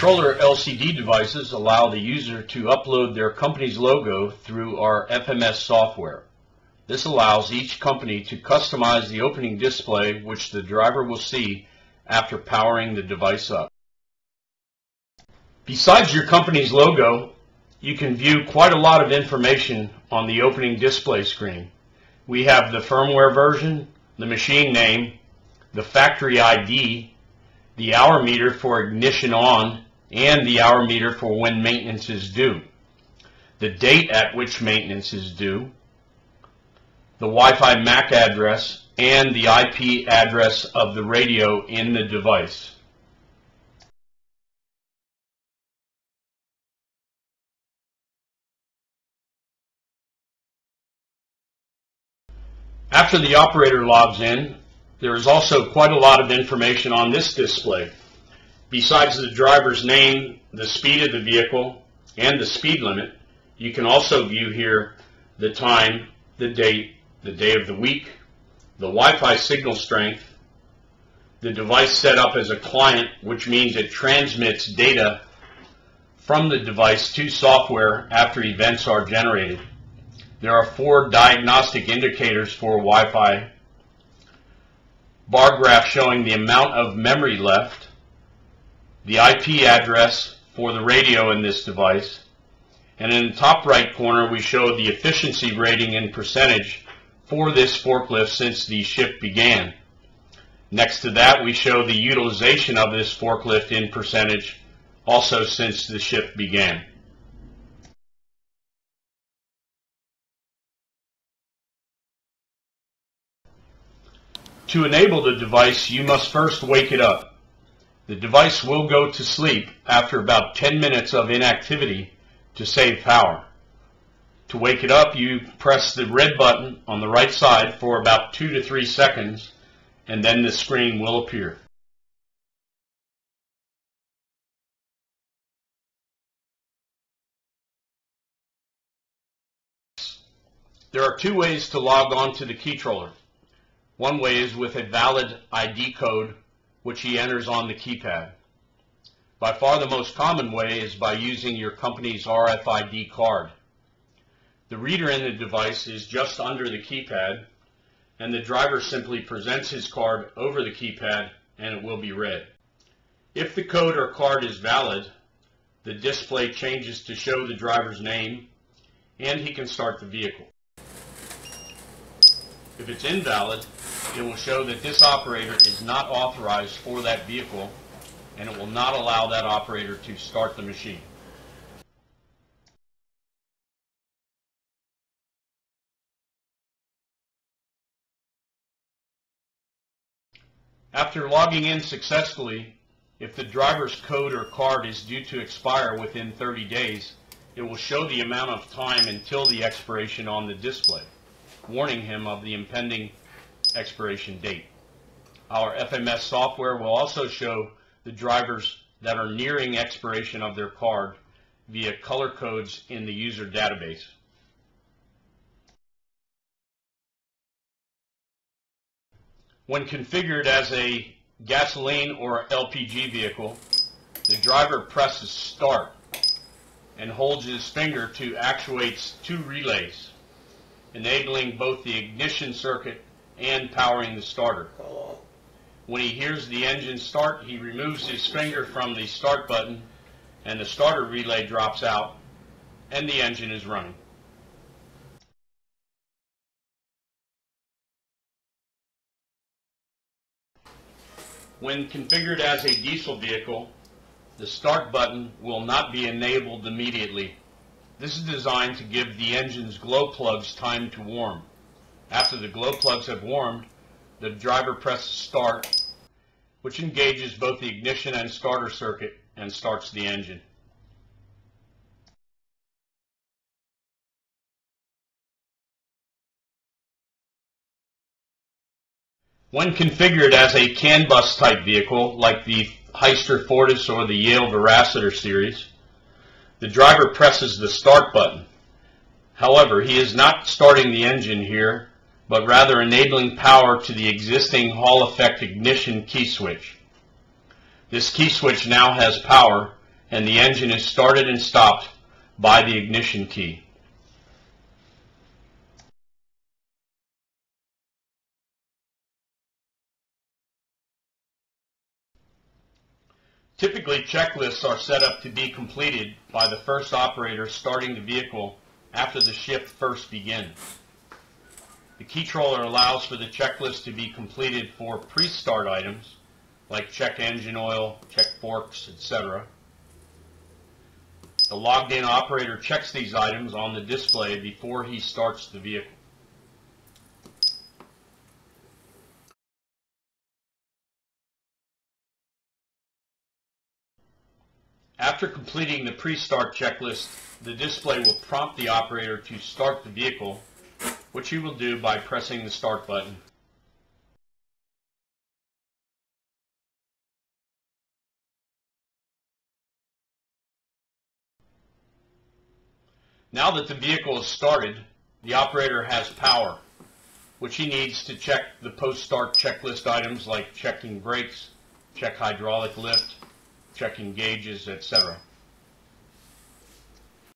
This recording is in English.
Keytroller LCD devices allow the user to upload their company's logo through our FMS software. This allows each company to customize the opening display which the driver will see after powering the device up. Besides your company's logo, you can view quite a lot of information on the opening display screen. We have the firmware version, the machine name, the factory ID, the hour meter for ignition on, and the hour meter for when maintenance is due, the date at which maintenance is due, the Wi-Fi MAC address, and the IP address of the radio in the device. After the operator logs in, there is also quite a lot of information on this display. Besides the driver's name, the speed of the vehicle, and the speed limit, you can also view here the time, the date, the day of the week, the Wi-Fi signal strength, the device set up as a client, which means it transmits data from the device to software after events are generated. There are 4 diagnostic indicators for Wi-Fi. Bar graph showing the amount of memory left, the IP address for the radio in this device, and in the top right corner we show the efficiency rating in percentage for this forklift since the shift began. Next to that we show the utilization of this forklift in percentage also since the shift began. To enable the device, you must first wake it up. The device will go to sleep after about 10 minutes of inactivity to save power. To wake it up, you press the red button on the right side for about 2 to 3 seconds, and then the screen will appear. There are 2 ways to log on to the keytroller. One way is with a valid ID code which he enters on the keypad. By far the most common way is by using your company's RFID card. The reader in the device is just under the keypad, and the driver simply presents his card over the keypad and it will be read. If the code or card is valid, the display changes to show the driver's name and he can start the vehicle. If it's invalid, it will show that this operator is not authorized for that vehicle and it will not allow that operator to start the machine. After logging in successfully, if the driver's code or card is due to expire within 30 days, it will show the amount of time until the expiration on the display, warning him of the impending expiration date. Our FMS software will also show the drivers that are nearing expiration of their card via color codes in the user database. When configured as a gasoline or LPG vehicle, the driver presses start and holds his finger to actuate 2 relays, enabling both the ignition circuit and powering the starter. When he hears the engine start, he removes his finger from the start button and the starter relay drops out and the engine is running. When configured as a diesel vehicle, the start button will not be enabled immediately. This is designed to give the engine's glow plugs time to warm. After the glow plugs have warmed, the driver presses start, which engages both the ignition and starter circuit and starts the engine. When configured as a CAN bus type vehicle like the Hyster Fortis or the Yale Veraciter series, the driver presses the start button. However, he is not starting the engine here, but rather enabling power to the existing Hall effect ignition key switch. This key switch now has power and the engine is started and stopped by the ignition key. Typically, checklists are set up to be completed by the first operator starting the vehicle after the shift first begins. The keytroller allows for the checklist to be completed for pre-start items like check engine oil, check forks, etc. The logged-in operator checks these items on the display before he starts the vehicle. After completing the pre-start checklist, the display will prompt the operator to start the vehicle, which he will do by pressing the start button. Now that the vehicle is started, the operator has power, which he needs to check the post-start checklist items like checking brakes, check hydraulic lift, checking gauges, etc.